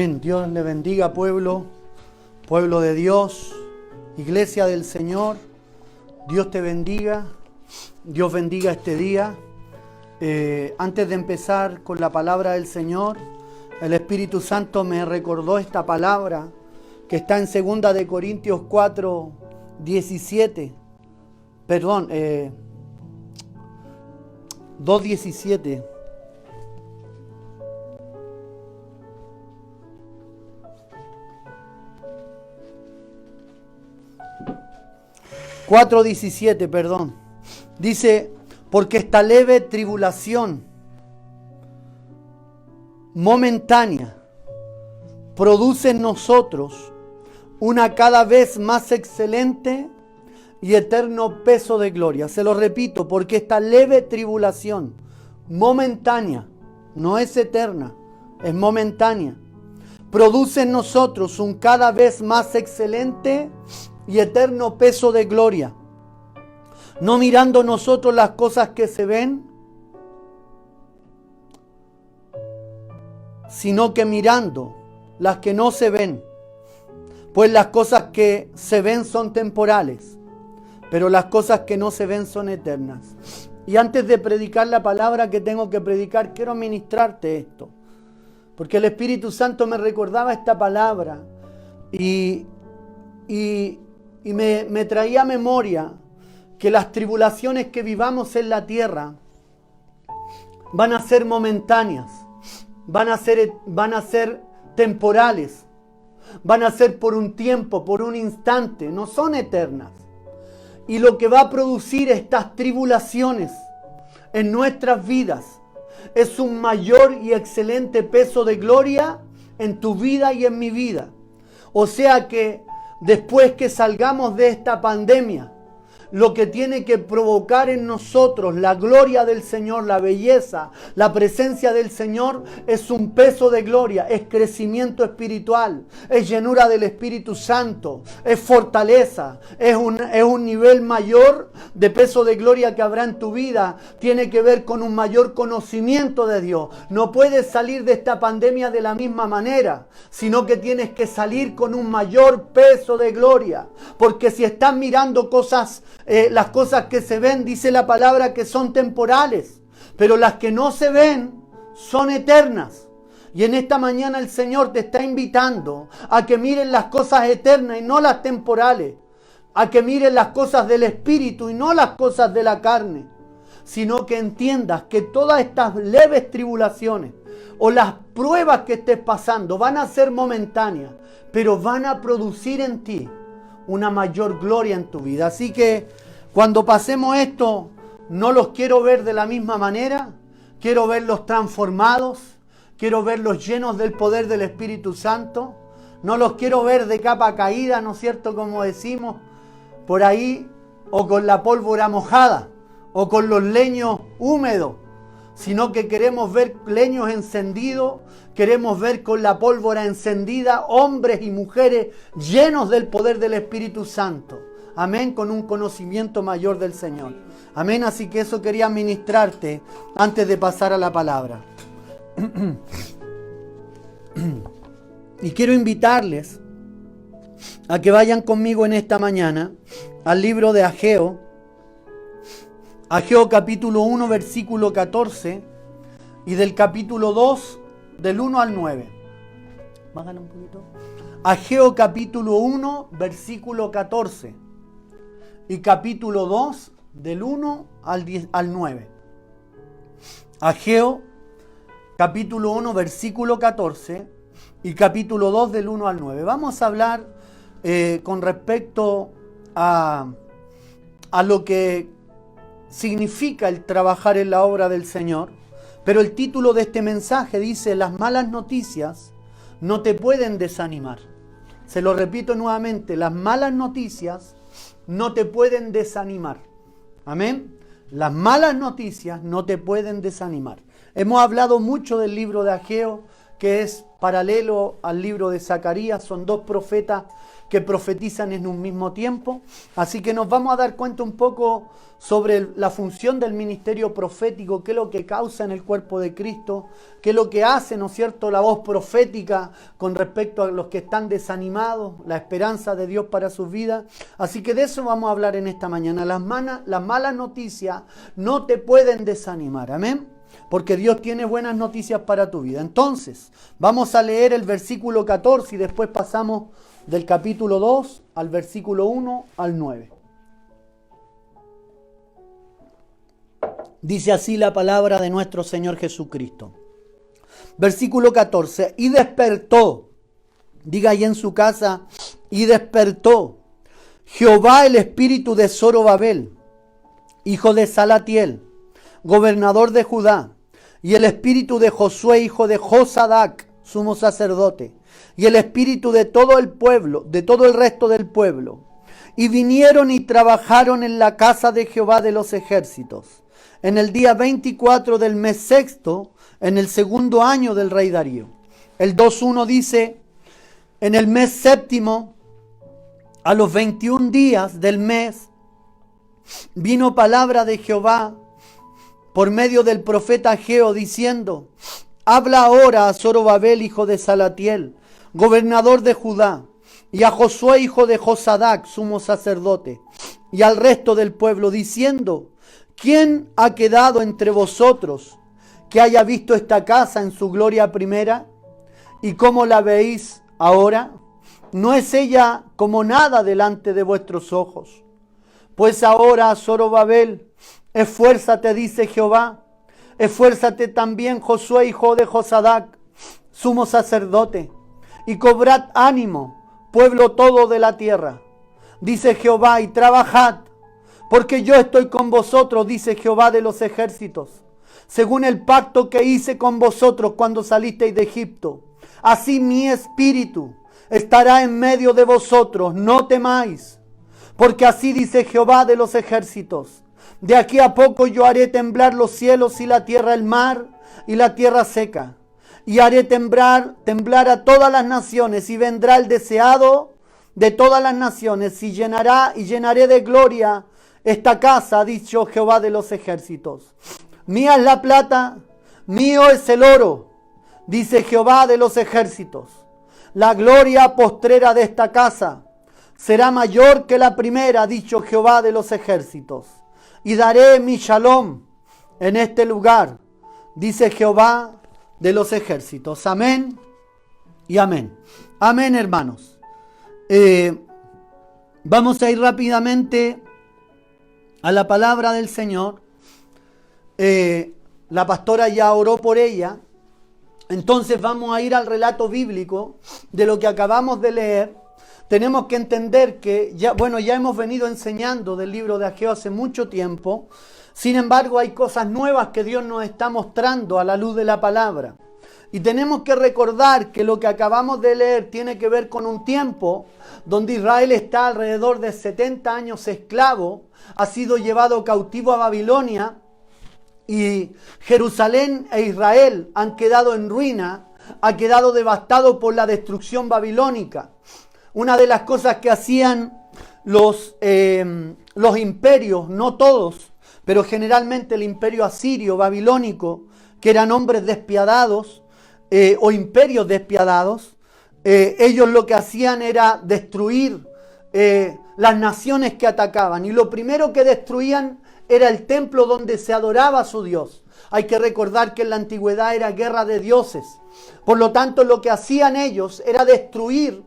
Dios le bendiga, pueblo de Dios, iglesia del Señor. Dios te bendiga, Dios bendiga este día. Antes de empezar con la palabra del Señor, el Espíritu Santo me recordó esta palabra que está en 2 de Corintios 4, 17. Perdón, 2:17. 4:17, perdón. Dice, porque esta leve tribulación momentánea produce en nosotros una cada vez más excelente y eterno peso de gloria. Se lo repito, porque esta leve tribulación momentánea, no es eterna, es momentánea, produce en nosotros un cada vez más excelente y eterno peso de gloria, no mirando nosotros las cosas que se ven, sino que mirando las que no se ven, pues las cosas que se ven son temporales, pero las cosas que no se ven son eternas. Y antes de predicar la palabra que tengo que predicar, quiero ministrarte esto, porque el Espíritu Santo me recordaba esta palabra y me traía a memoria que las tribulaciones que vivamos en la tierra van a ser momentáneas, van a ser temporales, van a ser por un tiempo, por un instante, no son eternas. Y lo que va a producir estas tribulaciones en nuestras vidas es un mayor y excelente peso de gloria en tu vida y en mi vida. O sea que después que salgamos de esta pandemia, lo que tiene que provocar en nosotros la gloria del Señor, la belleza, la presencia del Señor, es un peso de gloria, es crecimiento espiritual, es llenura del Espíritu Santo, es fortaleza, es un nivel mayor de peso de gloria que habrá en tu vida. Tiene que ver con un mayor conocimiento de Dios. No puedes salir de esta pandemia de la misma manera, sino que tienes que salir con un mayor peso de gloria, porque si estás mirando cosas, las cosas que se ven, dice la palabra que son temporales, pero las que no se ven son eternas. Y en esta mañana el Señor te está invitando a que miren las cosas eternas y no las temporales, a que miren las cosas del Espíritu y no las cosas de la carne, sino que entiendas que todas estas leves tribulaciones o las pruebas que estés pasando van a ser momentáneas, pero van a producir en ti una mayor gloria en tu vida. Así que cuando pasemos esto, no los quiero ver de la misma manera. Quiero verlos transformados. Quiero verlos llenos del poder del Espíritu Santo. No los quiero ver de capa caída, ¿no es cierto? Como decimos por ahí, o con la pólvora mojada, o con los leños húmedos, sino que queremos ver leños encendidos, queremos ver con la pólvora encendida hombres y mujeres llenos del poder del Espíritu Santo. Amén, con un conocimiento mayor del Señor. Amén, así que eso quería ministrarte antes de pasar a la palabra. Y quiero invitarles a que vayan conmigo en esta mañana al libro de Ageo. Ageo capítulo 1, versículo 14, y del capítulo 2, del 1 al 9. Bájale un poquito. Ageo capítulo 1, versículo 14, y capítulo 2, del 1 al 9. Ageo capítulo 1, versículo 14, y capítulo 2, del 1 al 9. Vamos a hablar con respecto a lo que significa el trabajar en la obra del Señor, pero el título de este mensaje dice: las malas noticias no te pueden desanimar. Se lo repito nuevamente, las malas noticias no te pueden desanimar. Amén. Las malas noticias no te pueden desanimar. Hemos hablado mucho del libro de Ageo, que es paralelo al libro de Zacarías. Son dos profetas que profetizan en un mismo tiempo. Así que nos vamos a dar cuenta un poco sobre la función del ministerio profético, qué es lo que causa en el cuerpo de Cristo, qué es lo que hace, ¿no es cierto?, la voz profética con respecto a los que están desanimados, la esperanza de Dios para sus vidas. Así que de eso vamos a hablar en esta mañana. Las malas noticias no te pueden desanimar, amén, porque Dios tiene buenas noticias para tu vida. Entonces, vamos a leer el versículo 14 y después pasamos del capítulo 2 al versículo 1 al 9. Dice así la palabra de nuestro Señor Jesucristo. Versículo 14. Y despertó, diga ahí en su casa, y despertó Jehová el espíritu de Zorobabel, hijo de Salatiel, gobernador de Judá, y el espíritu de Josué, hijo de Josadac, sumo sacerdote, y el espíritu de todo el pueblo, de todo el resto del pueblo. Y vinieron y trabajaron en la casa de Jehová de los ejércitos, en el día 24 del mes sexto, en el segundo año del rey Darío. El 2.1 dice, en el mes séptimo, a los 21 días del mes, vino palabra de Jehová por medio del profeta Ageo, diciendo, habla ahora a Zorobabel, hijo de Salatiel, gobernador de Judá, y a Josué, hijo de Josadac, sumo sacerdote, y al resto del pueblo, diciendo, ¿quién ha quedado entre vosotros que haya visto esta casa en su gloria primera? ¿Y cómo la veis ahora? ¿No es ella como nada delante de vuestros ojos? Pues ahora, Zorobabel, esfuérzate, dice Jehová, esfuérzate también, Josué, hijo de Josadac, sumo sacerdote, y cobrad ánimo, pueblo todo de la tierra, dice Jehová, y trabajad, porque yo estoy con vosotros, dice Jehová de los ejércitos, según el pacto que hice con vosotros cuando salisteis de Egipto. Así mi espíritu estará en medio de vosotros, no temáis, porque así dice Jehová de los ejércitos. De aquí a poco yo haré temblar los cielos y la tierra, el mar y la tierra seca. Y haré temblar a todas las naciones, y vendrá el deseado de todas las naciones, y llenaré de gloria esta casa, ha dicho Jehová de los ejércitos. Mía es la plata, mío es el oro, dice Jehová de los ejércitos. La gloria postrera de esta casa será mayor que la primera, ha dicho Jehová de los ejércitos. Y daré mi shalom en este lugar, dice Jehová de los ejércitos. Amén y amén. Amén, hermanos. Vamos a ir rápidamente a la palabra del Señor. La pastora ya oró por ella. Entonces vamos a ir al relato bíblico de lo que acabamos de leer. Tenemos que entender que ya hemos venido enseñando del libro de Ageo hace mucho tiempo. Sin embargo, hay cosas nuevas que Dios nos está mostrando a la luz de la palabra. Y tenemos que recordar que lo que acabamos de leer tiene que ver con un tiempo donde Israel está alrededor de 70 años esclavo, ha sido llevado cautivo a Babilonia, y Jerusalén e Israel han quedado en ruina, ha quedado devastado por la destrucción babilónica. Una de las cosas que hacían los imperios, no todos, pero generalmente el imperio asirio, babilónico, que eran hombres despiadados o imperios despiadados, ellos lo que hacían era destruir las naciones que atacaban. Y lo primero que destruían era el templo donde se adoraba a su Dios. Hay que recordar que en la antigüedad era guerra de dioses. Por lo tanto, lo que hacían ellos era destruir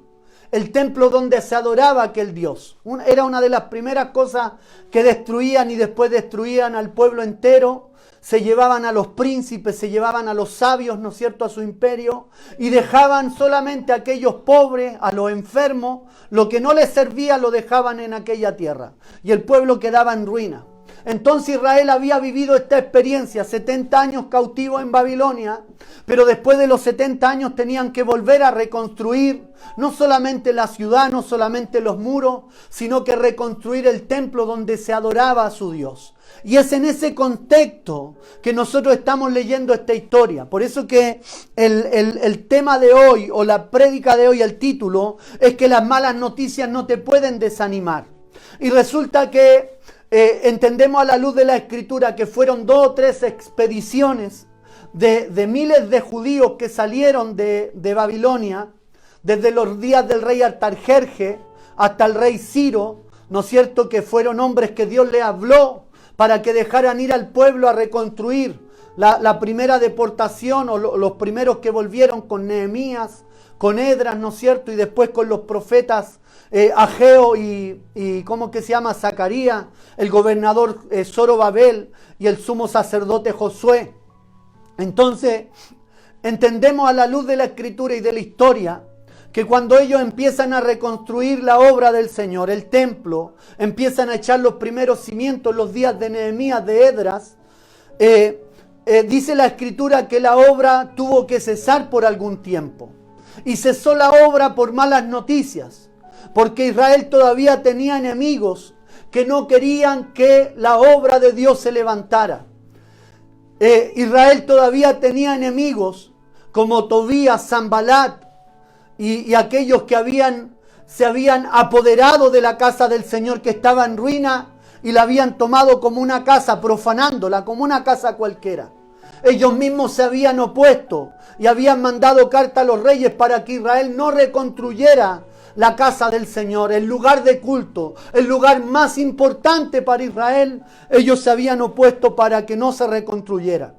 el templo donde se adoraba aquel Dios. Era una de las primeras cosas que destruían, y después destruían al pueblo entero. Se llevaban a los príncipes, se llevaban a los sabios, ¿no es cierto?, a su imperio, y dejaban solamente a aquellos pobres, a los enfermos. Lo que no les servía lo dejaban en aquella tierra, y el pueblo quedaba en ruina. Entonces Israel había vivido esta experiencia, 70 años cautivo en Babilonia, pero después de los 70 años tenían que volver a reconstruir no solamente la ciudad, no solamente los muros, sino que reconstruir el templo donde se adoraba a su Dios. Y es en ese contexto que nosotros estamos leyendo esta historia. Por eso que el tema de hoy, o la prédica de hoy, el título, es que las malas noticias no te pueden desanimar. Y resulta que entendemos a la luz de la Escritura que fueron 2 o 3 expediciones de miles de judíos que salieron de Babilonia, desde los días del rey Artajerjes hasta el rey Ciro, ¿no es cierto? Que fueron hombres que Dios le habló para que dejaran ir al pueblo a reconstruir la primera deportación, o los primeros que volvieron con Nehemías, con Esdras, ¿no es cierto? Y después con los profetas Ageo y ¿cómo que se llama? Zacarías, el gobernador Zorobabel y el sumo sacerdote Josué. Entonces, entendemos a la luz de la Escritura y de la historia que cuando ellos empiezan a reconstruir la obra del Señor, el templo, empiezan a echar los primeros cimientos, los días de Nehemías, de Esdras, dice la Escritura que la obra tuvo que cesar por algún tiempo. Y cesó la obra por malas noticias, porque Israel todavía tenía enemigos que no querían que la obra de Dios se levantara. Israel todavía tenía enemigos como Tobías, Sanbalat, y aquellos que se habían apoderado de la casa del Señor, que estaba en ruina, y la habían tomado como una casa, profanándola como una casa cualquiera. Ellos mismos se habían opuesto y habían mandado carta a los reyes para que Israel no reconstruyera la casa del Señor, el lugar de culto, el lugar más importante para Israel. Ellos se habían opuesto para que no se reconstruyera.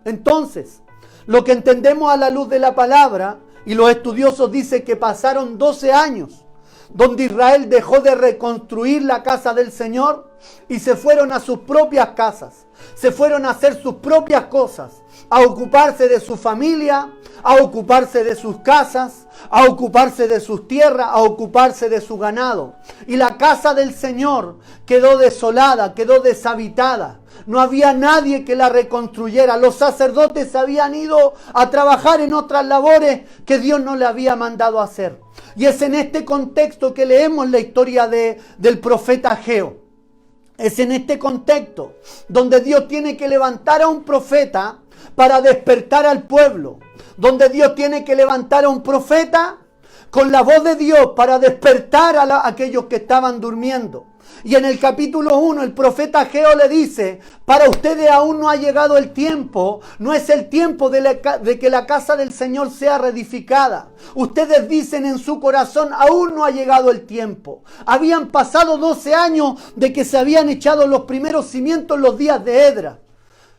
Entonces, lo que entendemos a la luz de la palabra, y los estudiosos dicen que pasaron 12 años donde Israel dejó de reconstruir la casa del Señor y se fueron a sus propias casas, se fueron a hacer sus propias cosas, a ocuparse de su familia, a ocuparse de sus casas, a ocuparse de sus tierras, a ocuparse de su ganado. Y la casa del Señor quedó desolada, quedó deshabitada. No había nadie que la reconstruyera. Los sacerdotes habían ido a trabajar en otras labores que Dios no le había mandado a hacer. Y es en este contexto que leemos la historia del profeta Ageo. Es en este contexto donde Dios tiene que levantar a un profeta para despertar al pueblo. Donde Dios tiene que levantar a un profeta con la voz de Dios para despertar a aquellos que estaban durmiendo. Y en el capítulo 1 el profeta Ageo le dice: para ustedes aún no ha llegado el tiempo, no es el tiempo de que la casa del Señor sea reedificada. Ustedes dicen en su corazón: aún no ha llegado el tiempo. Habían pasado 12 años de que se habían echado los primeros cimientos los días de Esdras.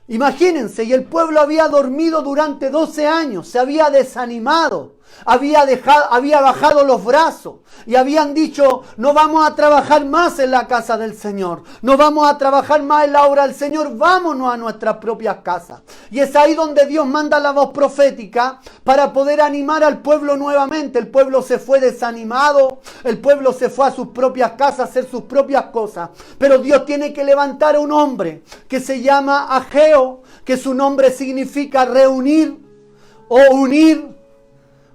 Imagínense, y el pueblo había dormido durante 12 años, se había desanimado, había bajado los brazos y habían dicho: no vamos a trabajar más en la casa del Señor, no vamos a trabajar más en la obra del Señor, vámonos a nuestras propias casas. Y es ahí donde Dios manda la voz profética para poder animar al pueblo nuevamente. El pueblo se fue desanimado, el pueblo se fue a sus propias casas a hacer sus propias cosas, pero Dios tiene que levantar a un hombre que se llama Ageo, que su nombre significa reunir o unir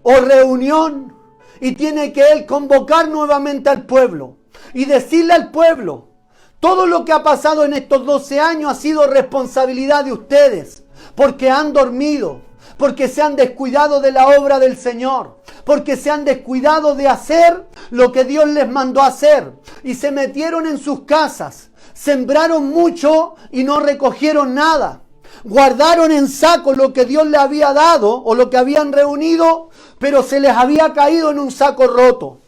o reunión, y tiene que él convocar nuevamente al pueblo y decirle al pueblo: todo lo que ha pasado en estos 12 años ha sido responsabilidad de ustedes, porque han dormido, porque se han descuidado de la obra del Señor, porque se han descuidado de hacer lo que Dios les mandó a hacer, y se metieron en sus casas, sembraron mucho y no recogieron nada. Guardaron en saco lo que Dios les había dado o lo que habían reunido, pero se les había caído en un saco roto.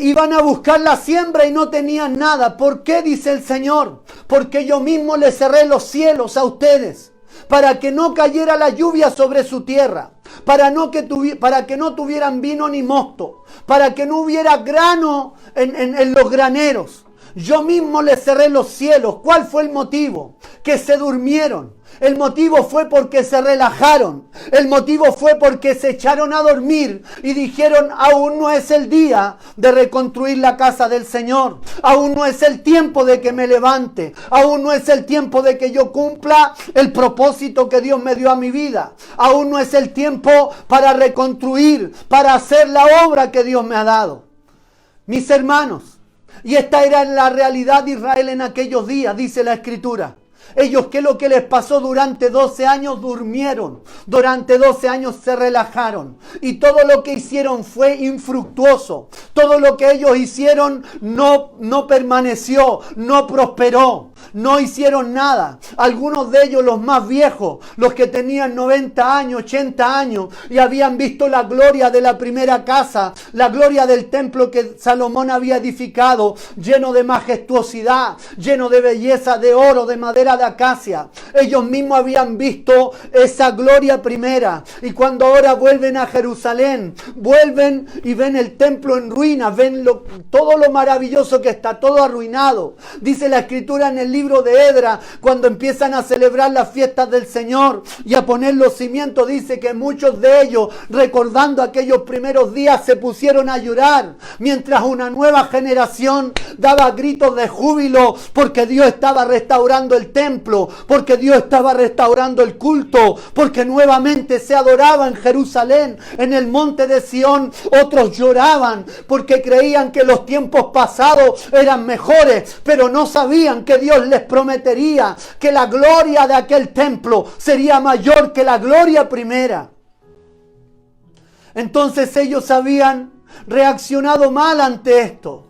Iban a buscar la siembra y no tenían nada. ¿Por qué? Dice el Señor. Porque yo mismo les cerré los cielos a ustedes, para que no cayera la lluvia sobre su tierra, para que no tuvieran vino ni mosto, para que no hubiera grano en los graneros. Yo mismo les cerré los cielos. ¿Cuál fue el motivo? Que se durmieron. El motivo fue porque se relajaron. El motivo fue porque se echaron a dormir y dijeron: aún no es el día de reconstruir la casa del Señor. Aún no es el tiempo de que me levante. Aún no es el tiempo de que yo cumpla el propósito que Dios me dio a mi vida. Aún no es el tiempo para reconstruir, para hacer la obra que Dios me ha dado. Mis hermanos, Y esta era la realidad de Israel en aquellos días, dice la Escritura. Ellos, ¿qué es lo que les pasó? Durante 12 años durmieron, durante 12 años se relajaron y todo lo que hicieron fue infructuoso. Todo lo que ellos hicieron no permaneció, no prosperó, no hicieron nada. Algunos de ellos, los más viejos, los que tenían 90 años, 80 años y habían visto la gloria de la primera casa, la gloria del templo que Salomón había edificado, lleno de majestuosidad, lleno de belleza, de oro, de madera de acacia. Ellos mismos habían visto esa gloria primera y cuando ahora vuelven a Jerusalén, vuelven y ven el templo en ruinas, ven todo lo maravilloso que está, todo arruinado. Dice la Escritura en el libro de Edra, cuando empiezan a celebrar las fiestas del Señor y a poner los cimientos, dice que muchos de ellos, recordando aquellos primeros días, se pusieron a llorar, mientras una nueva generación daba gritos de júbilo porque Dios estaba restaurando el templo, porque Dios estaba restaurando el culto, porque nuevamente se adoraba en Jerusalén, en el monte de Sión. Otros lloraban porque creían que los tiempos pasados eran mejores, pero no sabían que Dios les prometería que la gloria de aquel templo sería mayor que la gloria primera. Entonces ellos habían reaccionado mal ante esto.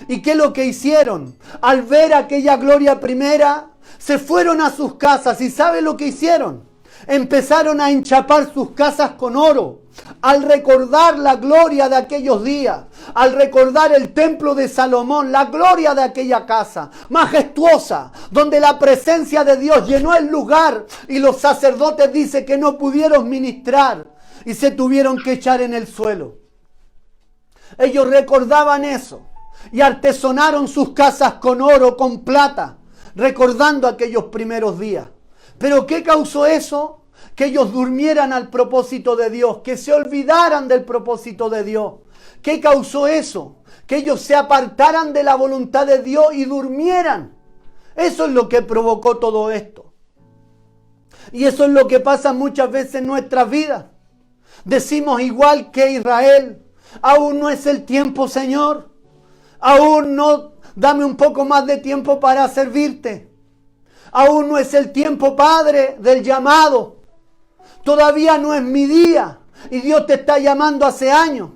¿Y qué es lo que hicieron? Al ver aquella gloria primera, se fueron a sus casas. ¿Y sabe lo que hicieron? Empezaron a enchapar sus casas con oro. Al recordar la gloria de aquellos días, al recordar el templo de Salomón, la gloria de aquella casa majestuosa, donde la presencia de Dios llenó el lugar y los sacerdotes dice que no pudieron ministrar y se tuvieron que echar en el suelo. Ellos recordaban eso y artesonaron sus casas con oro, con plata, recordando aquellos primeros días. ¿Pero qué causó eso? Que ellos durmieran al propósito de Dios, que se olvidaran del propósito de Dios. ¿Qué causó eso? Que ellos se apartaran de la voluntad de Dios y durmieran. Eso es lo que provocó todo esto. Y eso es lo que pasa muchas veces en nuestras vidas. Decimos igual que Israel, aún no es el tiempo, Señor. Aún no, dame un poco más de tiempo para servirte. Aún no es el tiempo, Padre, del llamado. Todavía no es mi día. Y Dios te está llamando hace años.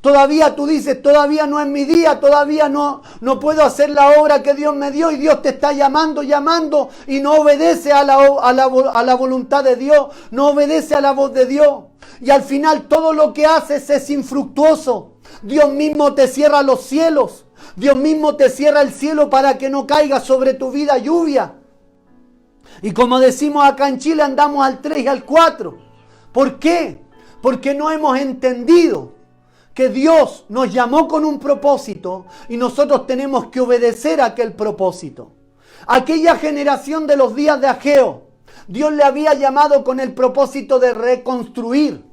Todavía tú dices, todavía no es mi día. Todavía no puedo hacer la obra que Dios me dio. Y Dios te está llamando. Y no obedece a la voluntad de Dios. No obedece a la voz de Dios. Y al final todo lo que haces es infructuoso. Dios mismo te cierra los cielos. Dios mismo te cierra el cielo para que no caiga sobre tu vida lluvia. Y como decimos acá en Chile, andamos al 3 y al 4. ¿Por qué? Porque no hemos entendido que Dios nos llamó con un propósito y nosotros tenemos que obedecer a aquel propósito. Aquella generación de los días de Ageo, Dios le había llamado con el propósito de reconstruir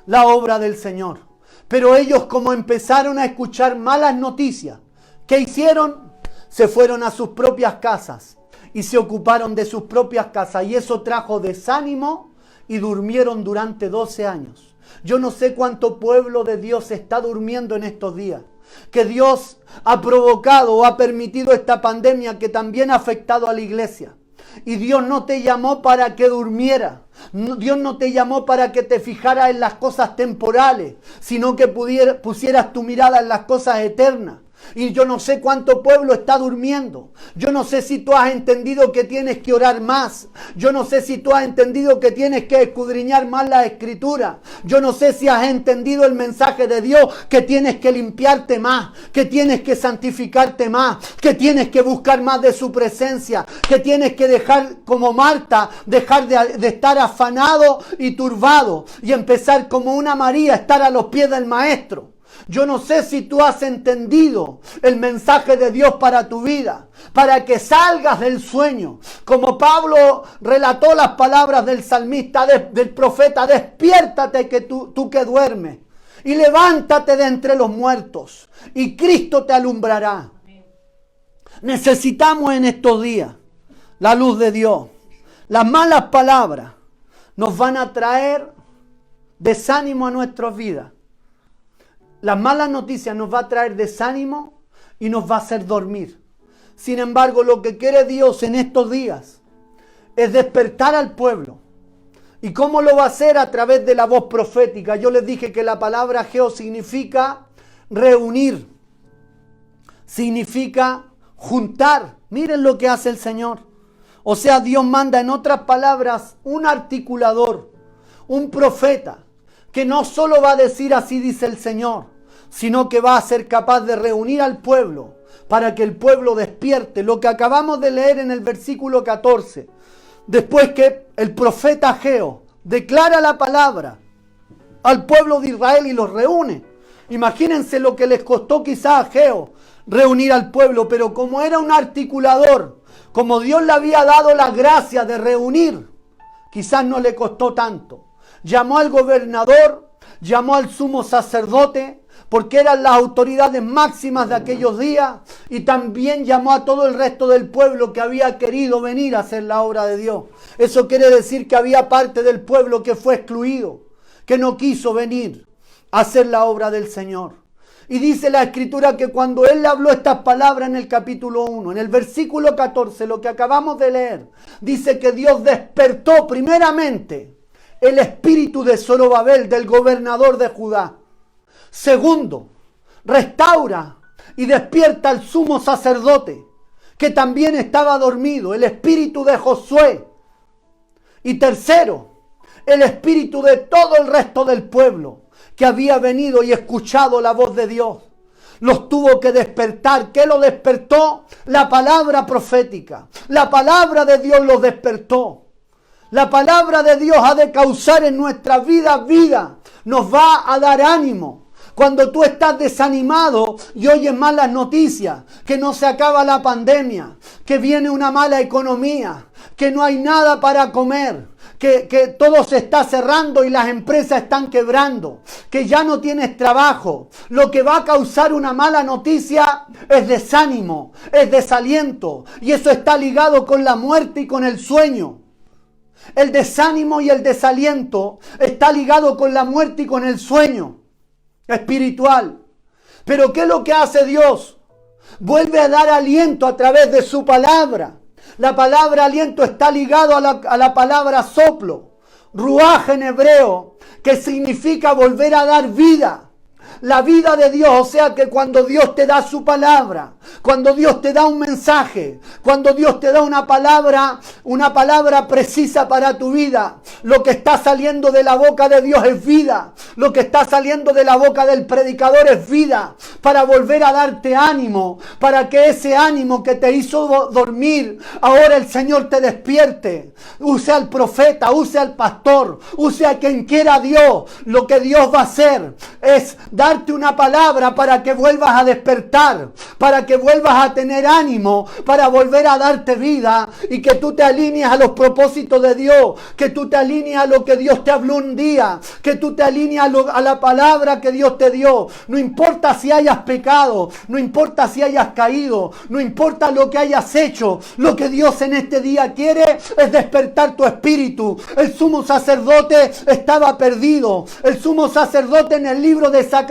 la obra del Señor. Pero ellos, como empezaron a escuchar malas noticias, ¿qué hicieron? Se fueron a sus propias casas y se ocuparon de sus propias casas. Y eso trajo desánimo y durmieron durante 12 años. Yo no sé cuánto pueblo de Dios está durmiendo en estos días. Que Dios ha provocado o ha permitido esta pandemia que también ha afectado a la iglesia. Y Dios no te llamó para que durmiera. Dios no te llamó para que te fijaras en las cosas temporales, sino que pusieras tu mirada en las cosas eternas. Y yo no sé cuánto pueblo está durmiendo. Yo no sé si tú has entendido que tienes que orar más. Yo no sé si tú has entendido que tienes que escudriñar más la Escritura. Yo no sé si has entendido el mensaje de Dios, que tienes que limpiarte más, que tienes que santificarte más, que tienes que buscar más de su presencia, que tienes que dejar, como Marta, dejar de estar afanado y turbado y empezar como una María, estar a los pies del Maestro. Yo no sé si tú has entendido el mensaje de Dios para tu vida, para que salgas del sueño. Como Pablo relató las palabras del salmista, del profeta: despiértate que tú que duermes y levántate de entre los muertos y Cristo te alumbrará. Necesitamos en estos días la luz de Dios. Las malas palabras nos van a traer desánimo a nuestras vidas. Las malas noticias nos va a traer desánimo y nos va a hacer dormir. Sin embargo, lo que quiere Dios en estos días es despertar al pueblo. ¿Y cómo lo va a hacer? A través de la voz profética. Yo les dije que la palabra geo significa reunir, significa juntar. Miren lo que hace el Señor. O sea, Dios manda, en otras palabras, un articulador, un profeta, que no solo va a decir así dice el Señor, sino que va a ser capaz de reunir al pueblo para que el pueblo despierte. Lo que acabamos de leer en el versículo 14. Después que el profeta Ageo declara la palabra al pueblo de Israel y los reúne. Imagínense lo que les costó quizás a Ageo reunir al pueblo, pero como era un articulador, como Dios le había dado la gracia de reunir, quizás no le costó tanto. Llamó al gobernador, llamó al sumo sacerdote, porque eran las autoridades máximas de aquellos días, y también llamó a todo el resto del pueblo que había querido venir a hacer la obra de Dios. Eso quiere decir que había parte del pueblo que fue excluido, que no quiso venir a hacer la obra del Señor. Y dice la Escritura que cuando Él le habló estas palabras en el capítulo 1, en el versículo 14, lo que acabamos de leer, dice que Dios despertó primeramente el espíritu de Zorobabel, del gobernador de Judá. Segundo, restaura y despierta al sumo sacerdote, que también estaba dormido, el espíritu de Josué. Y tercero, el espíritu de todo el resto del pueblo, que había venido y escuchado la voz de Dios. Los tuvo que despertar. ¿Qué lo despertó? La palabra profética. La palabra de Dios los despertó. La palabra de Dios ha de causar en nuestra vida vida. Nos va a dar ánimo. Cuando tú estás desanimado y oyes malas noticias, que no se acaba la pandemia, que viene una mala economía, que no hay nada para comer, que todo se está cerrando y las empresas están quebrando, que ya no tienes trabajo, lo que va a causar una mala noticia es desánimo, es desaliento, y eso está ligado con la muerte y con el sueño. El desánimo y el desaliento está ligado con la muerte y con el sueño espiritual. Pero ¿qué es lo que hace Dios? Vuelve a dar aliento a través de su palabra. La palabra aliento está ligado a la palabra soplo, ruaj en hebreo, que significa volver a dar vida. La vida de Dios, o sea que cuando Dios te da su palabra, cuando Dios te da un mensaje, cuando Dios te da una palabra precisa para tu vida, lo que está saliendo de la boca de Dios es vida. Lo que está saliendo de la boca del predicador es vida, para volver a darte ánimo, para que ese ánimo que te hizo dormir, ahora el Señor te despierte. Use al profeta, use al pastor, use a quien quiera Dios. Lo que Dios va a hacer es darte una palabra para que vuelvas a despertar, para que vuelvas a tener ánimo, para volver a darte vida y que tú te alinees a los propósitos de Dios, que tú te alinees a lo que Dios te habló un día, que tú te alinees a la palabra que Dios te dio. No importa si hayas pecado, no importa si hayas caído, no importa lo que hayas hecho, lo que Dios en este día quiere es despertar tu espíritu. El sumo sacerdote estaba perdido. El sumo sacerdote en el libro de Zacarías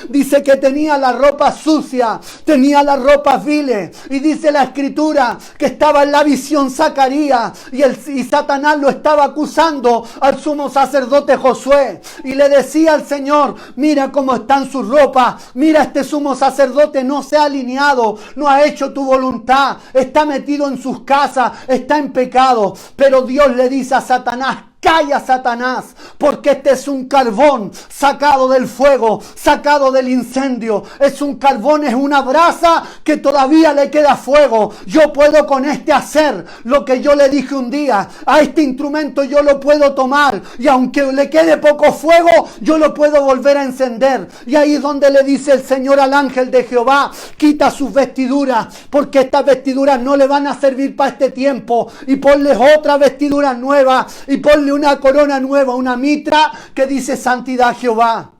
dice que tenía la ropa sucia, tenía las ropas viles, y dice la Escritura que estaba en la visión Zacarías y Satanás lo estaba acusando al sumo sacerdote Josué y le decía al Señor: mira cómo están sus ropas, mira, este sumo sacerdote no se ha alineado, no ha hecho tu voluntad, está metido en sus casas, está en pecado. Pero Dios le dice a Satanás: calla, Satanás, porque este es un carbón sacado del fuego, sacado del incendio. Es un carbón, es una brasa que todavía le queda fuego. Yo puedo con este hacer lo que yo le dije un día. A este instrumento yo lo puedo tomar y aunque le quede poco fuego, yo lo puedo volver a encender. Y ahí es donde le dice el Señor al ángel de Jehová: quita sus vestiduras, porque estas vestiduras no le van a servir para este tiempo, y ponle otra vestidura nueva, y ponle una corona nueva, una mitra que dice santidad a Jehová.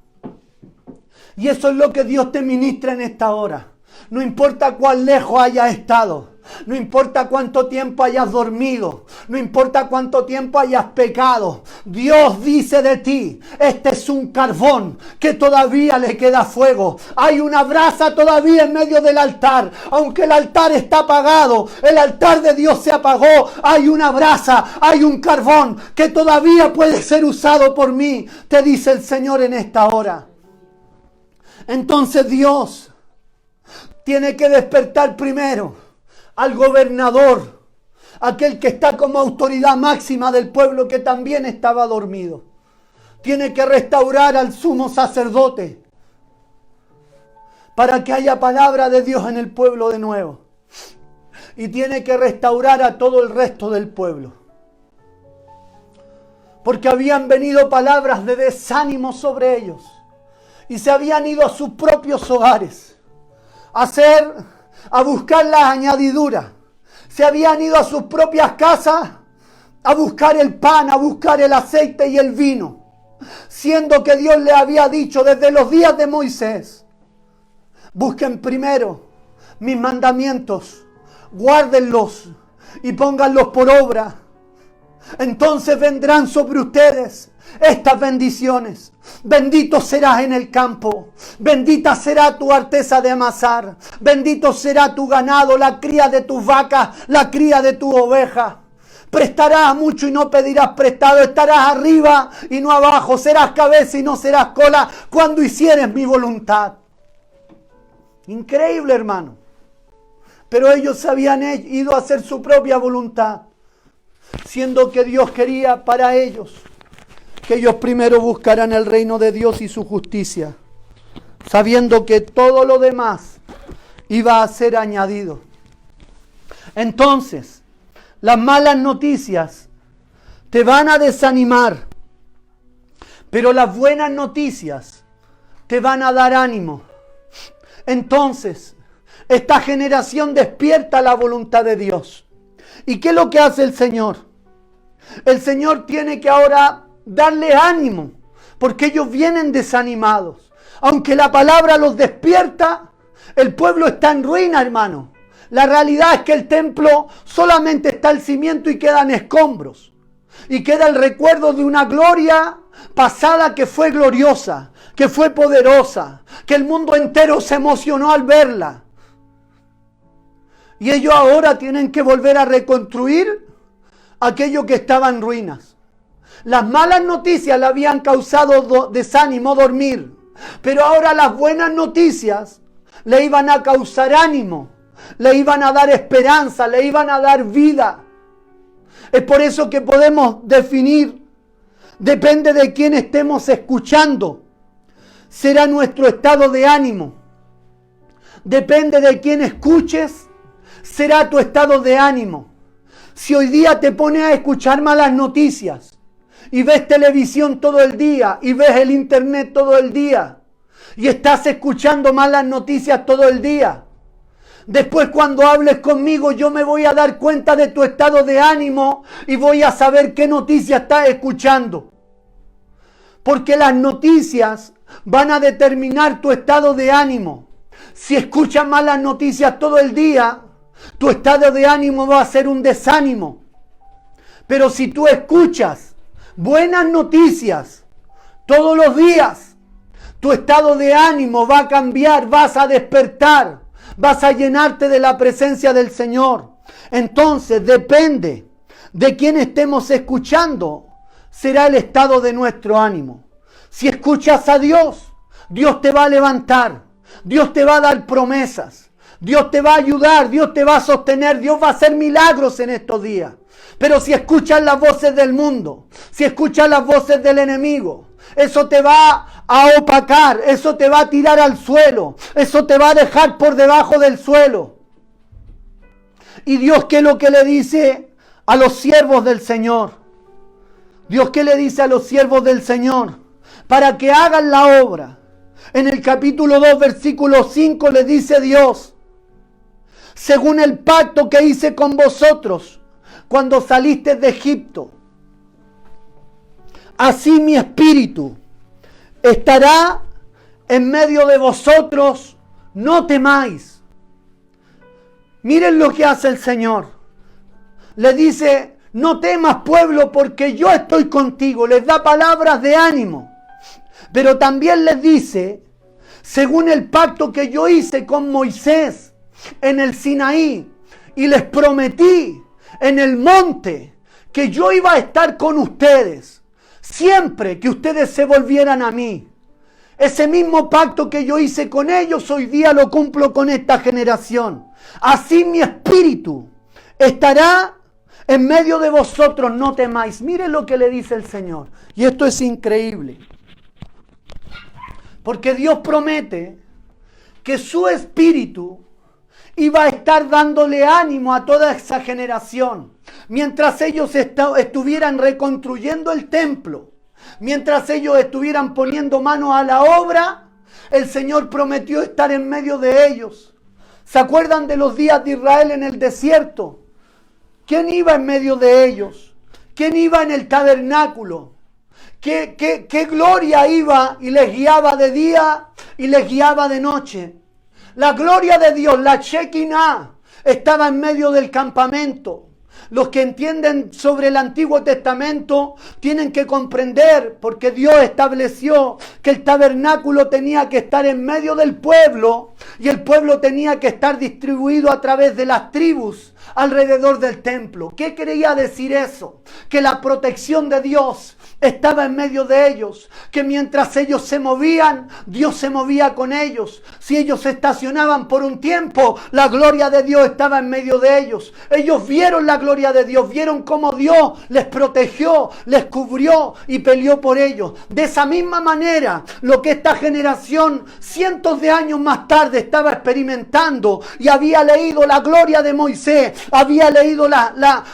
Y eso es lo que Dios te ministra en esta hora. No importa cuán lejos hayas estado, No importa cuánto tiempo hayas dormido, no importa cuánto tiempo hayas pecado, Dios dice de ti, este es un carbón que todavía le queda fuego. Hay una brasa todavía en medio del altar, aunque el altar está apagado, el altar de Dios se apagó, hay una brasa, hay un carbón que todavía puede ser usado por mí, te dice el Señor en esta hora. Entonces Dios tiene que despertar primero al gobernador, aquel que está como autoridad máxima del pueblo que también estaba dormido. Tiene que restaurar al sumo sacerdote para que haya palabra de Dios en el pueblo de nuevo. Y tiene que restaurar a todo el resto del pueblo. Porque habían venido palabras de desánimo sobre ellos. Y se habían ido a sus propios hogares a buscar las añadiduras. Se habían ido a sus propias casas a buscar el pan, a buscar el aceite y el vino. Siendo que Dios le había dicho desde los días de Moisés: busquen primero mis mandamientos, guárdenlos y pónganlos por obra. Entonces vendrán sobre ustedes estas bendiciones. Bendito serás en el campo, bendita será tu arteza de amasar, bendito será tu ganado, la cría de tus vacas, la cría de tu oveja. Prestarás mucho y no pedirás prestado, estarás arriba y no abajo, serás cabeza y no serás cola cuando hicieres mi voluntad. Increíble, hermano. Pero ellos se habían ido a hacer su propia voluntad, siendo que Dios quería para ellos que ellos primero buscaran el reino de Dios y su justicia, sabiendo que todo lo demás iba a ser añadido. Entonces, las malas noticias te van a desanimar, pero las buenas noticias te van a dar ánimo. Entonces, esta generación despierta la voluntad de Dios. ¿Y qué es lo que hace el Señor? El Señor tiene que ahora darle ánimo, porque ellos vienen desanimados. Aunque la palabra los despierta, el pueblo está en ruina, hermano. La realidad es que el templo solamente está el cimiento y quedan escombros. Y queda el recuerdo de una gloria pasada que fue gloriosa, que fue poderosa, que el mundo entero se emocionó al verla. Y ellos ahora tienen que volver a reconstruir aquello que estaba en ruinas. Las malas noticias le habían causado desánimo, dormir. Pero ahora las buenas noticias le iban a causar ánimo, le iban a dar esperanza, le iban a dar vida. Es por eso que podemos definir, depende de quién estemos escuchando, será nuestro estado de ánimo. Depende de quién escuches, será tu estado de ánimo. Si hoy día te pones a escuchar malas noticias y ves televisión todo el día y ves el internet todo el día y estás escuchando malas noticias todo el día, después cuando hables conmigo yo me voy a dar cuenta de tu estado de ánimo y voy a saber qué noticias estás escuchando. Porque las noticias van a determinar tu estado de ánimo. Si escuchas malas noticias todo el día, tu estado de ánimo va a ser un desánimo. Pero si tú escuchas buenas noticias todos los días, tu estado de ánimo va a cambiar, vas a despertar, vas a llenarte de la presencia del Señor. Entonces depende de quién estemos escuchando, será el estado de nuestro ánimo. Si escuchas a Dios, Dios te va a levantar, Dios te va a dar promesas, Dios te va a ayudar, Dios te va a sostener, Dios va a hacer milagros en estos días. Pero si escuchas las voces del mundo, si escuchas las voces del enemigo, eso te va a opacar, eso te va a tirar al suelo, eso te va a dejar por debajo del suelo. ¿Y Dios qué es lo que le dice a los siervos del Señor? Dios qué le dice a los siervos del Señor para que hagan la obra. En el capítulo 2, versículo 5 le dice Dios: según el pacto que hice con vosotros cuando saliste de Egipto, así mi espíritu estará en medio de vosotros, no temáis. Miren lo que hace el Señor. Le dice, no temas pueblo porque yo estoy contigo. Les da palabras de ánimo. Pero también les dice, según el pacto que yo hice con Moisés en el Sinaí, y les prometí en el monte que yo iba a estar con ustedes siempre que ustedes se volvieran a mí. Ese mismo pacto que yo hice con ellos, hoy día lo cumplo con esta generación. Así mi espíritu estará en medio de vosotros, no temáis. Miren lo que le dice el Señor. Y esto es increíble. Porque Dios promete que su espíritu iba a estar dándole ánimo a toda esa generación. Mientras ellos estuvieran reconstruyendo el templo, mientras ellos estuvieran poniendo manos a la obra, el Señor prometió estar en medio de ellos. ¿Se acuerdan de los días de Israel en el desierto? ¿Quién iba en medio de ellos? ¿Quién iba en el tabernáculo? ¿Qué gloria iba y les guiaba de día y les guiaba de noche? La gloria de Dios, la Shekinah, estaba en medio del campamento. Los que entienden sobre el Antiguo Testamento tienen que comprender, porque Dios estableció que el tabernáculo tenía que estar en medio del pueblo y el pueblo tenía que estar distribuido a través de las tribus alrededor del templo. ¿Qué quería decir eso? Que la protección de Dios estaba en medio de ellos, que mientras ellos se movían, Dios se movía con ellos. Si ellos se estacionaban por un tiempo, la gloria de Dios estaba en medio de ellos. Ellos vieron la gloria de Dios, vieron cómo Dios les protegió, les cubrió y peleó por ellos. De esa misma manera, lo que esta generación cientos de años más tarde estaba experimentando y había leído la gloria de Moisés, había leído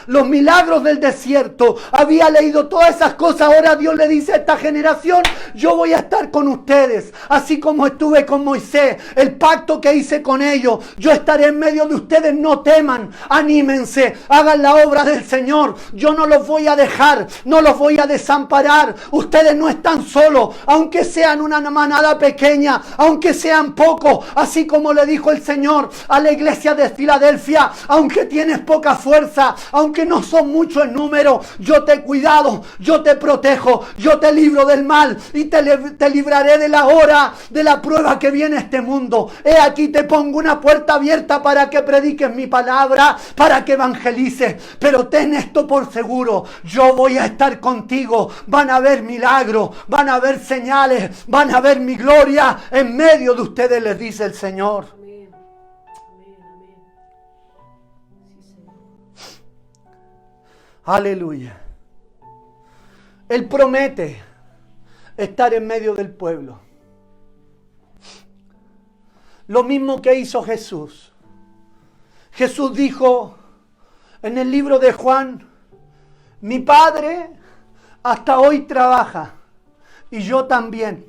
los milagros del desierto, había leído todas esas cosas. Ahora Dios le dice a esta generación, yo voy a estar con ustedes, así como estuve con Moisés, el pacto que hice con ellos, yo estaré en medio de ustedes, no teman, anímense, hagan la obra del Señor, yo no los voy a dejar, no los voy a desamparar, ustedes no están solos, aunque sean una manada pequeña, aunque sean pocos, así como le dijo el Señor a la iglesia de Filadelfia, aunque tienes poca fuerza, aunque no son muchos en número, yo te he cuidado, yo te protejo, yo te libro del mal y te libraré de la hora de la prueba que viene a este mundo. He aquí te pongo una puerta abierta para que prediques mi palabra, para que evangelices, pero ten esto por seguro, yo voy a estar contigo, van a haber milagros, van a haber señales, van a ver mi gloria en medio de ustedes, les dice el Señor. Amén. Amén, amén. Sí, Señor. Aleluya. Él promete estar en medio del pueblo. Lo mismo que hizo Jesús. Jesús dijo en el libro de Juan, mi Padre hasta hoy trabaja y yo también.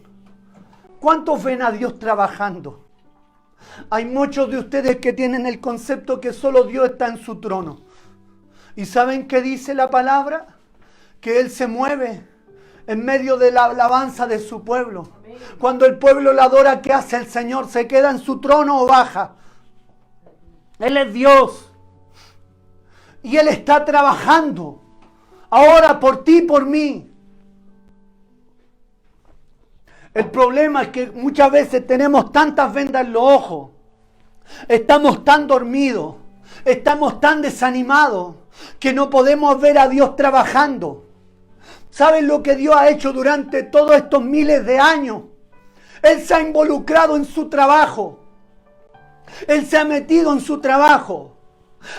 ¿Cuántos ven a Dios trabajando? Hay muchos de ustedes que tienen el concepto que solo Dios está en su trono. ¿Y saben qué dice la palabra? Que Él se mueve en medio de la alabanza de su pueblo. Cuando el pueblo le adora, ¿qué hace el Señor? ¿Se queda en su trono o baja? Él es Dios. Y Él está trabajando ahora por ti y por mí. El problema es que muchas veces tenemos tantas vendas en los ojos. Estamos tan dormidos. Estamos tan desanimados que no podemos ver a Dios trabajando. ¿Saben lo que Dios ha hecho durante todos estos miles de años? Él se ha involucrado en su trabajo. Él se ha metido en su trabajo.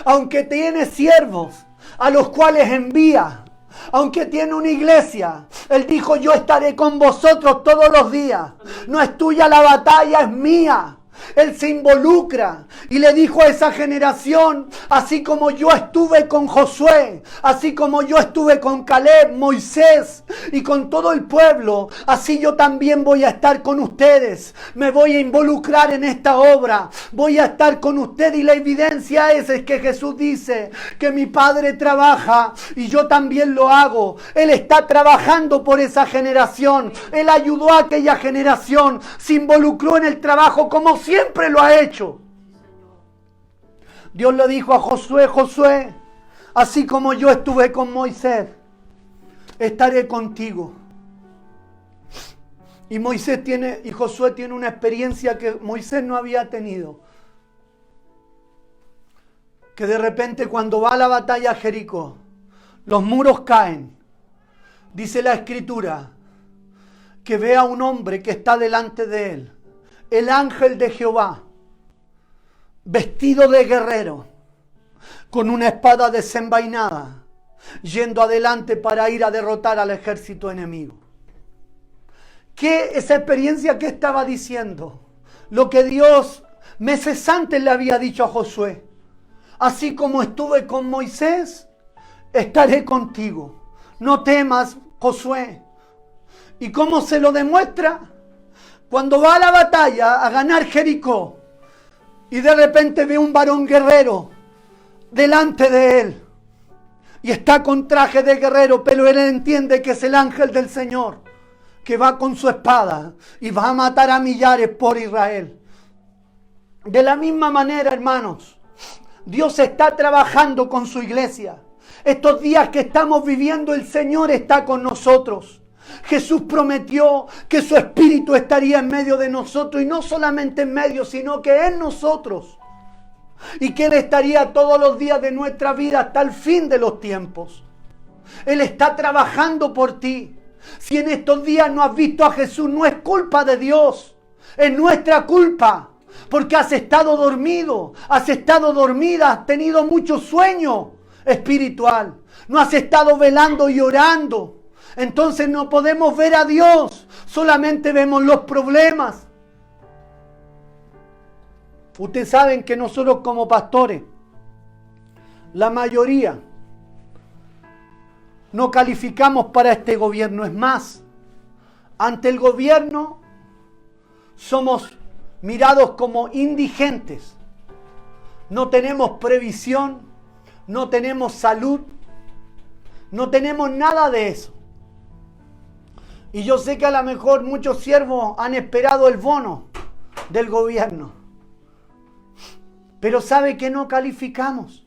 Aunque tiene siervos a los cuales envía, aunque tiene una iglesia, Él dijo, yo estaré con vosotros todos los días. No es tuya la batalla, es mía. Él se involucra y le dijo a esa generación, así como yo estuve con Josué, así como yo estuve con Caleb, Moisés y con todo el pueblo, así yo también voy a estar con ustedes. Me voy a involucrar en esta obra, voy a estar con ustedes. Y la evidencia es que Jesús dice que mi Padre trabaja y yo también lo hago. Él está trabajando por esa generación. Él ayudó a aquella generación, se involucró en el trabajo como siempre lo ha hecho. Dios le dijo a Josué, Josué, así como yo estuve con Moisés, estaré contigo. Y Josué tiene una experiencia que Moisés no había tenido. Que de repente cuando va a la batalla a Jericó, los muros caen. Dice la Escritura que ve a un hombre que está delante de él, el ángel de Jehová, vestido de guerrero, con una espada desenvainada, yendo adelante para ir a derrotar al ejército enemigo. ¿Qué esa experiencia que estaba diciendo? Lo que Dios meses antes le había dicho a Josué. Así como estuve con Moisés, estaré contigo. No temas, Josué. ¿Y cómo se lo demuestra? Cuando va a la batalla a ganar Jericó y de repente ve un varón guerrero delante de él y está con traje de guerrero, pero él entiende que es el ángel del Señor que va con su espada y va a matar a millares por Israel. De la misma manera, hermanos, Dios está trabajando con su iglesia. Estos días que estamos viviendo, el Señor está con nosotros. Jesús prometió que su Espíritu estaría en medio de nosotros, y no solamente en medio, sino que en nosotros. Y que Él estaría todos los días de nuestra vida hasta el fin de los tiempos. Él está trabajando por ti. Si en estos días no has visto a Jesús, no es culpa de Dios, es nuestra culpa. Porque has estado dormido, has estado dormida, has tenido mucho sueño espiritual. No has estado velando y orando. Entonces no podemos ver a Dios, solamente vemos los problemas. Ustedes saben que nosotros como pastores, la mayoría, no calificamos para este gobierno. Es más, ante el gobierno somos mirados como indigentes. No tenemos previsión, no tenemos salud, no tenemos nada de eso. Y yo sé que a lo mejor muchos siervos han esperado el bono del gobierno. Pero sabe que no calificamos.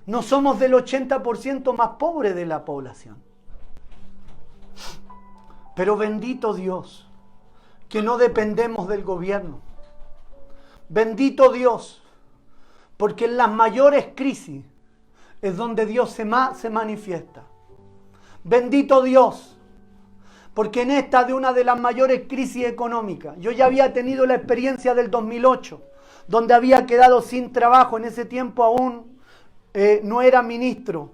No somos del 80% más pobre de la población. Pero bendito Dios, que no dependemos del gobierno. Bendito Dios, porque en las mayores crisis es donde Dios se manifiesta. Bendito Dios, porque en esta de una de las mayores crisis económicas, yo ya había tenido la experiencia del 2008, donde había quedado sin trabajo. En ese tiempo aún no era ministro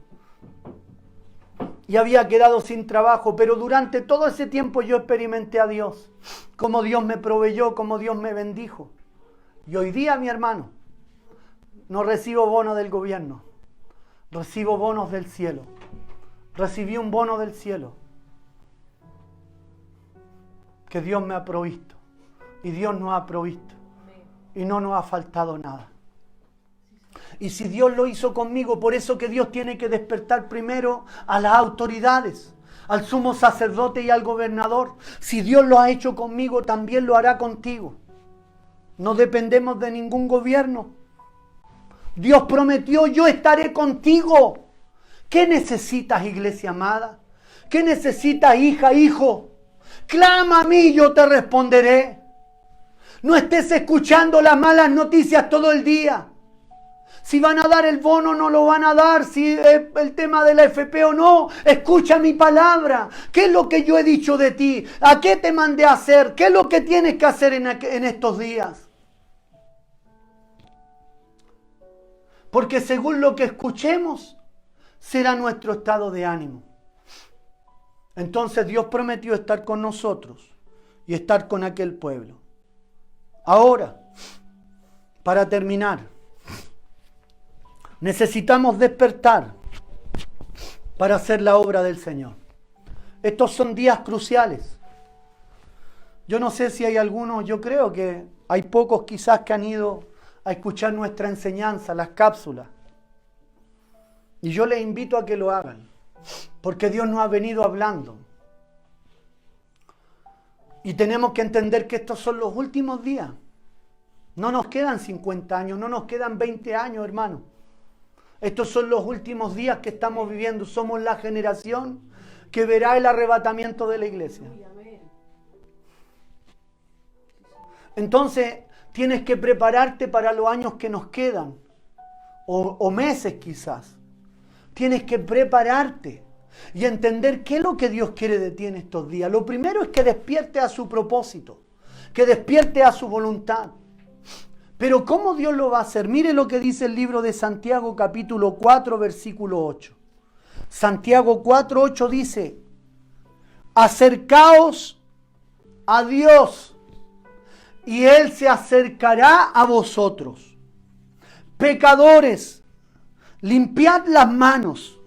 y había quedado sin trabajo, pero durante todo ese tiempo yo experimenté a Dios, cómo Dios me proveyó, cómo Dios me bendijo. Y hoy día, mi hermano, no recibo bono del gobierno, recibo bonos del cielo. Recibí un bono del cielo que Dios me ha provisto, y Dios nos ha provisto, y no nos ha faltado nada. Y si Dios lo hizo conmigo, por eso que Dios tiene que despertar primero a las autoridades, al sumo sacerdote y al gobernador. Si Dios lo ha hecho conmigo, también lo hará contigo. No dependemos de ningún gobierno. Dios prometió: yo estaré contigo. ¿Qué necesitas, iglesia amada? ¿Qué necesitas, hija, hijo? Clama a mí y yo te responderé. No estés escuchando las malas noticias todo el día. Si van a dar el bono, no lo van a dar. Si es el tema de la FP o no, escucha mi palabra. ¿Qué es lo que yo he dicho de ti? ¿A qué te mandé a hacer? ¿Qué es lo que tienes que hacer en estos días? Porque según lo que escuchemos, será nuestro estado de ánimo. Entonces Dios prometió estar con nosotros y estar con aquel pueblo. Ahora, para terminar, necesitamos despertar para hacer la obra del Señor. Estos son días cruciales. Yo no sé si hay algunos, yo creo que hay pocos quizás que han ido a escuchar nuestra enseñanza, las cápsulas. Y yo les invito a que lo hagan, porque Dios nos ha venido hablando. Y tenemos que entender que estos son los últimos días. No nos quedan 50 años, no nos quedan 20 años, hermano. Estos son los últimos días que estamos viviendo. Somos la generación que verá el arrebatamiento de la iglesia. Entonces, tienes que prepararte para los años que nos quedan. O meses quizás. Tienes que prepararte y entender qué es lo que Dios quiere de ti en estos días. Lo primero es que despierte a su propósito, que despierte a su voluntad. Pero ¿cómo Dios lo va a hacer? Mire lo que dice el libro de Santiago capítulo 4 versículo 8. Santiago 4, 8 dice: acercaos a Dios y Él se acercará a vosotros. Pecadores, limpiad las manos,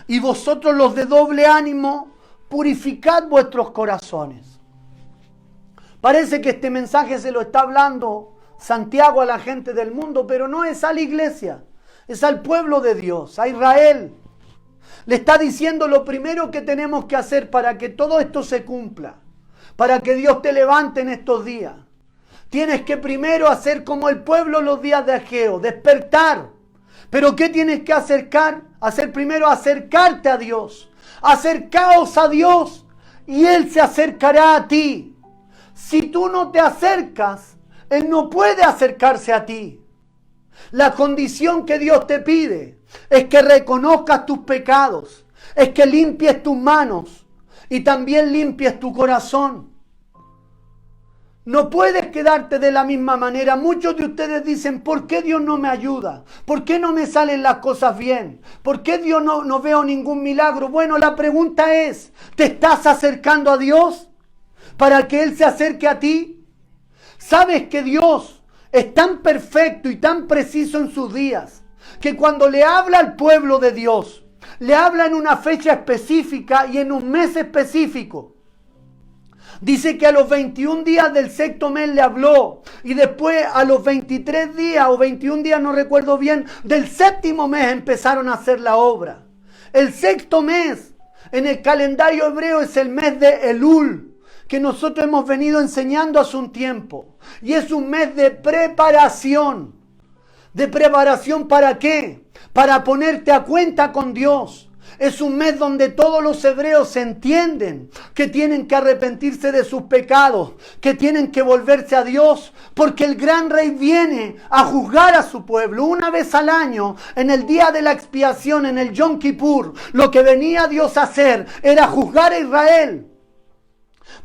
y vosotros los de doble ánimo, purificad vuestros corazones. Parece que este mensaje se lo está hablando Santiago a la gente del mundo, pero no es a la iglesia, es al pueblo de Dios, a Israel. Le está diciendo lo primero que tenemos que hacer para que todo esto se cumpla, para que Dios te levante en estos días. Tienes que primero hacer como el pueblo los días de Ageo, despertar. Pero ¿qué tienes que hacer primero? Acercarte a Dios. Acercaos a Dios y Él se acercará a ti. Si tú no te acercas, Él no puede acercarse a ti. La condición que Dios te pide es que reconozcas tus pecados, es que limpies tus manos y también limpies tu corazón. No puedes quedarte de la misma manera. Muchos de ustedes dicen: ¿por qué Dios no me ayuda? ¿Por qué no me salen las cosas bien? ¿Por qué Dios no veo ningún milagro? Bueno, la pregunta es: ¿te estás acercando a Dios para que Él se acerque a ti? ¿Sabes que Dios es tan perfecto y tan preciso en sus días que cuando le habla al pueblo de Dios, le habla en una fecha específica y en un mes específico? Dice que a los 21 días del sexto mes le habló, y después a los 23 días o 21 días, no recuerdo bien, del séptimo mes empezaron a hacer la obra. El sexto mes en el calendario hebreo es el mes de Elul, que nosotros hemos venido enseñando hace un tiempo. Y es un mes de preparación. ¿De preparación para qué? Para ponerte a cuenta con Dios. Es un mes donde todos los hebreos entienden que tienen que arrepentirse de sus pecados, que tienen que volverse a Dios, porque el gran rey viene a juzgar a su pueblo. Una vez al año, en el día de la expiación, en el Yom Kippur, lo que venía Dios a hacer era juzgar a Israel.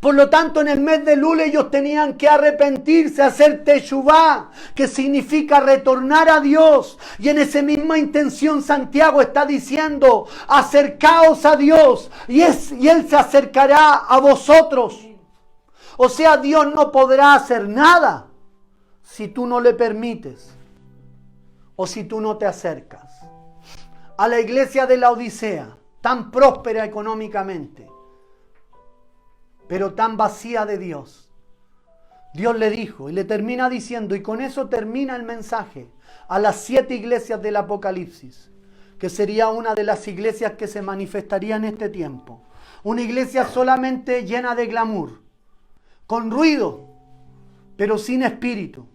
Por lo tanto, en el mes de Elul ellos tenían que arrepentirse, hacer teshuvá, que significa retornar a Dios. Y en esa misma intención Santiago está diciendo: acercaos a Dios y Él se acercará a vosotros. O sea, Dios no podrá hacer nada si tú no le permites o si tú no te acercas. A la iglesia de la Odisea, tan próspera económicamente, pero tan vacía de Dios, Dios le dijo, y le termina diciendo, y con eso termina el mensaje, a las 7 iglesias del Apocalipsis, que sería una de las iglesias que se manifestaría en este tiempo. Una iglesia solamente llena de glamour, con ruido, pero sin espíritu.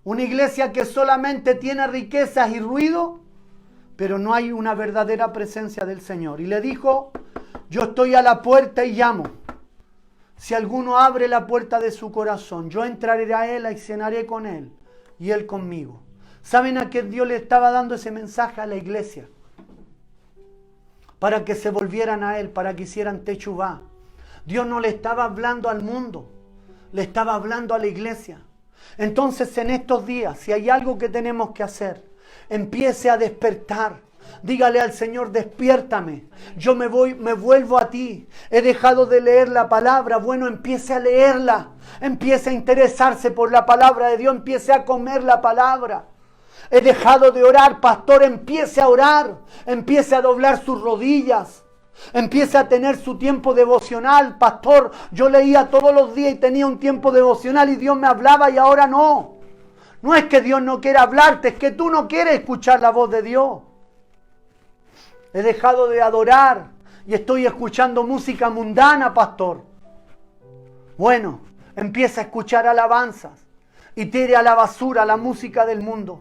Una iglesia que solamente tiene riquezas y ruido, pero no hay una verdadera presencia del Señor. Y le dijo: yo estoy a la puerta y llamo. Si alguno abre la puerta de su corazón, yo entraré a él y cenaré con él y él conmigo. ¿Saben a qué Dios le estaba dando ese mensaje? A la iglesia, para que se volvieran a Él, para que hicieran teshuvá. Dios no le estaba hablando al mundo, le estaba hablando a la iglesia. Entonces, en estos días, si hay algo que tenemos que hacer, empiece a despertar. Dígale al Señor: despiértame, yo me vuelvo a ti. He dejado de leer la palabra. Bueno, empiece a leerla, empiece a interesarse por la palabra de Dios, empiece a comer la palabra. He dejado de orar, pastor, empiece a orar, empiece a doblar sus rodillas, empiece a tener su tiempo devocional. Pastor, yo leía todos los días y tenía un tiempo devocional y Dios me hablaba y ahora no. No es que Dios no quiera hablarte, es que tú no quieres escuchar la voz de Dios. He dejado de adorar y estoy escuchando música mundana, pastor. Bueno, empieza a escuchar alabanzas. y tire a la basura la música del mundo.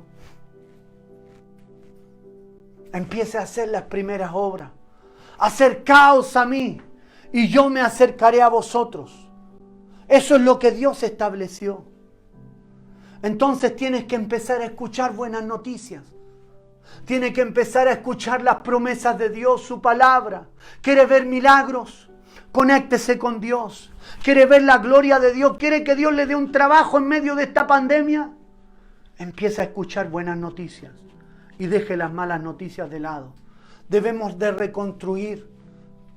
Empiece a hacer las primeras obras. Acercaos a mí y yo me acercaré a vosotros. Eso es lo que Dios estableció. Entonces tienes que empezar a escuchar buenas noticias. Tienes que empezar a escuchar las promesas de Dios, su palabra. ¿Quiere ver milagros? Conéctese con Dios. ¿Quiere ver la gloria de Dios? ¿Quiere que Dios le dé un trabajo en medio de esta pandemia? Empieza a escuchar buenas noticias y deje las malas noticias de lado. Debemos de reconstruir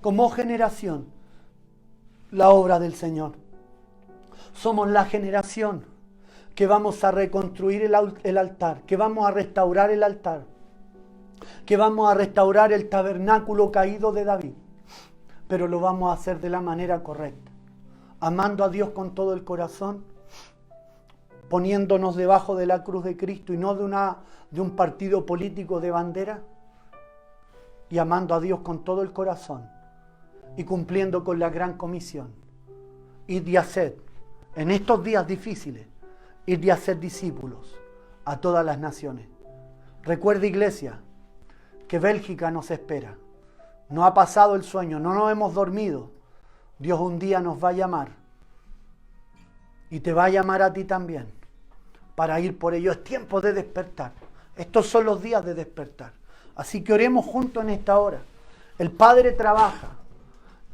como generación la obra del Señor. Somos la generación que vamos a reconstruir el altar, que vamos a restaurar el altar, que vamos a restaurar el tabernáculo caído de David, pero lo vamos a hacer de la manera correcta, amando a Dios con todo el corazón, poniéndonos debajo de la cruz de Cristo y no de un partido político de bandera, y amando a Dios con todo el corazón y cumpliendo con la gran comisión. Id y haced, en estos días difíciles, id y haced discípulos a todas las naciones. Recuerda, iglesia, que Bélgica nos espera. No ha pasado el sueño, no nos hemos dormido. Dios un día nos va a llamar y te va a llamar a ti también para ir por ello. Es tiempo de despertar. Estos son los días de despertar. Así que oremos juntos en esta hora. El Padre trabaja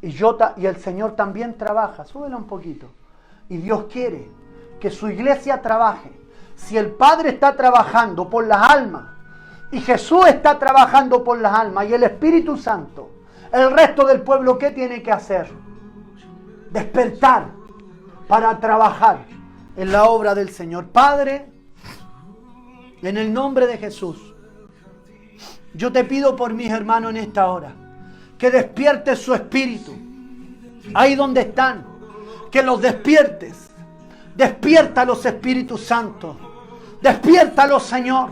y el Señor también trabaja. Súbela un poquito. Y Dios quiere que su iglesia trabaje. Si el Padre está trabajando por las almas y Jesús está trabajando por las almas y el Espíritu Santo, el resto del pueblo, ¿qué tiene que hacer? Despertar para trabajar en la obra del Señor. Padre, en el nombre de Jesús, yo te pido por mis hermanos en esta hora, que despiertes su espíritu, ahí donde están, que los despiertes. Despiértalos, Espíritu Santo. Despiértalos, Señor.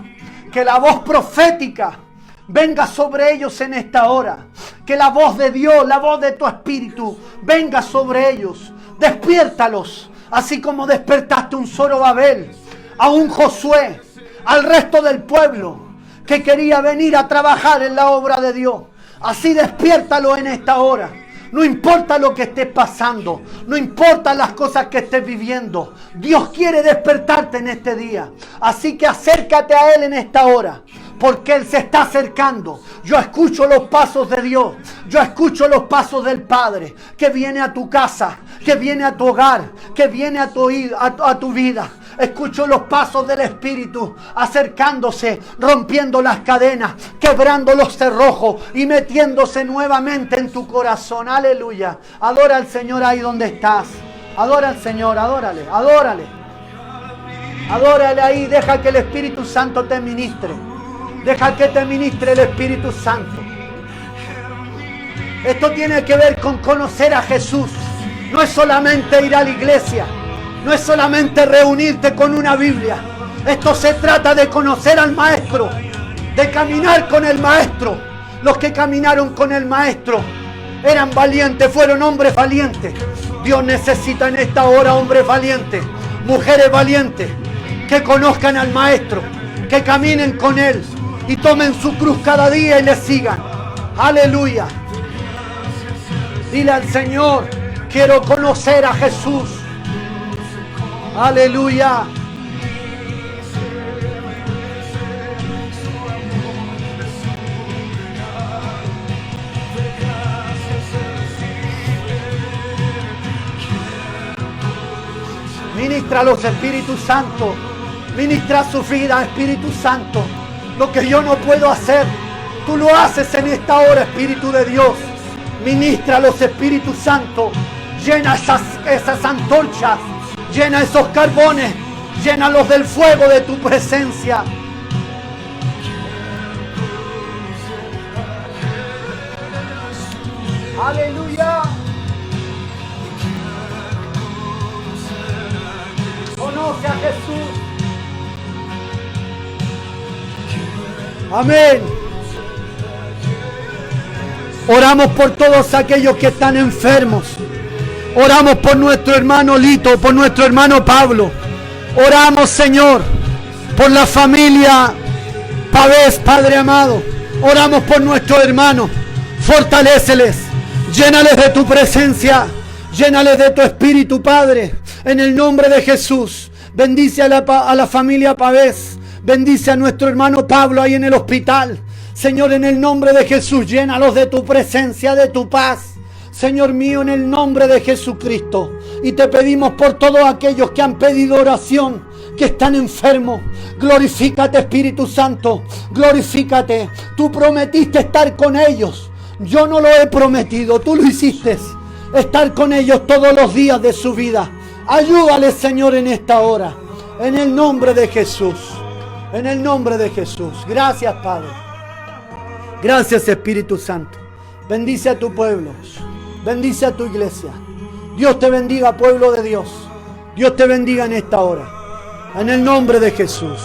Que la voz profética venga sobre ellos en esta hora. Que la voz de Dios, la voz de tu Espíritu, venga sobre ellos. Despiértalos. Así como despertaste un Zorobabel, a un Josué, al resto del pueblo que quería venir a trabajar en la obra de Dios. Así despiértalo en esta hora. No importa lo que estés pasando, no importa las cosas que estés viviendo, Dios quiere despertarte en este día. Así que acércate a Él en esta hora, porque Él se está acercando. Yo escucho los pasos de Dios, yo escucho los pasos del Padre, que viene a tu casa, que viene a tu hogar, que viene a tu vida. Escucho los pasos del Espíritu acercándose, rompiendo las cadenas, quebrando los cerrojos y metiéndose nuevamente en tu corazón. Aleluya. Adora al Señor ahí donde estás. Adora al Señor, adórale, adórale. Adórale ahí, deja que el Espíritu Santo te ministre. Deja que te ministre el Espíritu Santo. Esto tiene que ver con conocer a Jesús. No es solamente ir a la iglesia. No es solamente reunirte con una Biblia. Esto se trata de conocer al Maestro, de caminar con el Maestro. Los que caminaron con el Maestro eran valientes, fueron hombres valientes. Dios necesita en esta hora hombres valientes, mujeres valientes, que conozcan al Maestro, que caminen con Él y tomen su cruz cada día y le sigan. Aleluya. Dile al Señor, quiero conocer a Jesús. Aleluya. Ministra a los Espíritus Santos. Ministra su vida, Espíritu Santo. Lo que yo no puedo hacer, tú lo haces en esta hora, Espíritu de Dios. Ministra a los Espíritus Santos. Llena esas antorchas. Llena esos carbones, llénalos del fuego de tu presencia. Aleluya. Conoce a Jesús. Amén. Oramos por todos aquellos que están enfermos. Oramos por nuestro hermano Lito, por nuestro hermano Pablo. Oramos, Señor, por la familia Pavés, Padre amado. Oramos por nuestros hermanos. Fortaléceles. Llénales de tu presencia. Llénales de tu espíritu, Padre. En el nombre de Jesús. Bendice a la familia Pavés. Bendice a nuestro hermano Pablo ahí en el hospital. Señor, en el nombre de Jesús, llénalos de tu presencia, de tu paz. Señor mío, en el nombre de Jesucristo. Y te pedimos por todos aquellos que han pedido oración, que están enfermos. Glorifícate, Espíritu Santo. Glorifícate. Tú prometiste estar con ellos. Yo no lo he prometido, tú lo hiciste. Estar con ellos todos los días de su vida. Ayúdales, Señor, en esta hora. En el nombre de Jesús. En el nombre de Jesús. Gracias, Padre. Gracias, Espíritu Santo. Bendice a tu pueblo. Bendice a tu iglesia. Dios te bendiga, pueblo de Dios. Dios te bendiga en esta hora. En el nombre de Jesús.